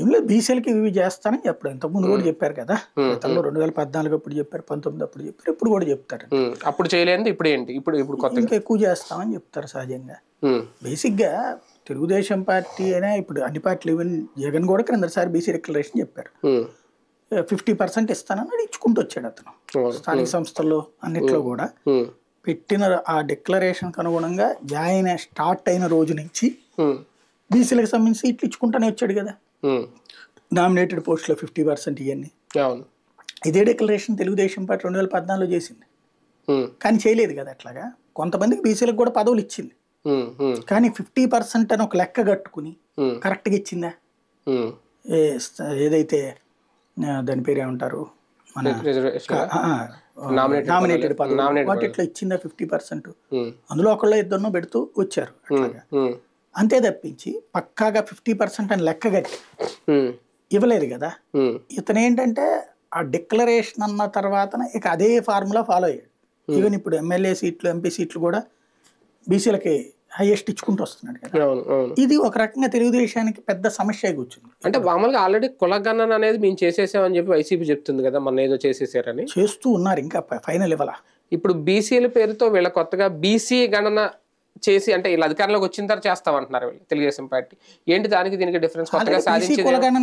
ఏం లేదు, బీసీలకి ఇవి చేస్తానని చెప్పడం ఇంతకుముందు కూడా చెప్పారు కదా. గతంలో 2014 అప్పుడు చెప్పారు, 19 అప్పుడు చెప్పారు, ఇప్పుడు కూడా చెప్తారు. అప్పుడు చేయలేదు, ఇప్పుడు ఏంటి, ఇప్పుడు కొత్తగా ఇంకా ఎక్కువ చేస్తామని చెప్తారు సహజంగా. బేసిక్గా తెలుగుదేశం పార్టీ అయినా ఇప్పుడు అన్ని పార్టీలు, ఈవెన్ జగన్ కూడా క్రిందసారి బీసీ డిక్లరేషన్ చెప్పారు. 50% ఇస్తానని ఇచ్చుకుంటూ వచ్చాడు అతను. స్థానిక సంస్థల్లో అన్నిట్లో కూడా పెట్టిన ఆ డిక్లరేషన్కి అనుగుణంగా జాయిన్ స్టార్ట్ అయిన రోజు నుంచి బీసీలకు సంబంధించి సీట్లు ఇచ్చుకుంటానే వచ్చాడు కదా. నామినేటెడ్ పోస్టులో 50% ఇవన్నీ ఇదే డిక్లరేషన్ తెలుగుదేశం పార్టీ 2014లో చేసింది, కానీ చేయలేదు కదా. అట్లాగా కొంతమందికి బీసీలకు కూడా పదవులు ఇచ్చింది, కానీ 50% అని ఒక లెక్క కట్టుకుని కరెక్ట్గా ఇచ్చిందా? ఏదైతే దాని పేరు ఏమంటారు, మన నామినేటెడ్ పదవులు వాటిట్లో ఇచ్చిందా 50%? అందులో ఒకళ్ళ ఇద్దరినో పెడుతూ వచ్చారు అట్లాగా. అంతే తప్పించి పక్కాగా 50% అని లెక్క కట్టి ఇవ్వలేదు కదా. ఇతను ఏంటంటే ఆ డిక్లరేషన్ అన్న తర్వాత ఇక అదే ఫార్ములా ఫాలో అయ్యాడు. ఈవెన్ ఇప్పుడు ఎమ్మెల్యే సీట్లు, ఎంపీ సీట్లు కూడా బీసీలకి హైయెస్ట్ ఇచ్చుకుంటూ వస్తున్నాడు కదా. ఇది ఒక రకంగా తెలుగుదేశానికి పెద్ద సమస్య కూర్చుంది. అంటే మామూలుగా ఆల్రెడీ కులగణన అనేది మేము చేసేసామని చెప్పి వైసీపీ చెప్తుంది కదా, మన ఏదో చేసేసారని. చేస్తూ ఉన్నారు, ఇంకా ఫైనల్ ఇవ్వాల. ఇప్పుడు బీసీల పేరుతో వీళ్ళ కొత్తగా బీసీ గణన చేసి, అంటే వీళ్ళు అధికారంలోకి వచ్చిన తర్వాత చేస్తామంటున్నారు వీళ్ళు తెలుగుదేశం పార్టీ. ఏంటి దానికి దీనికి డిఫరెన్స్? కొత్తగా సాధించేది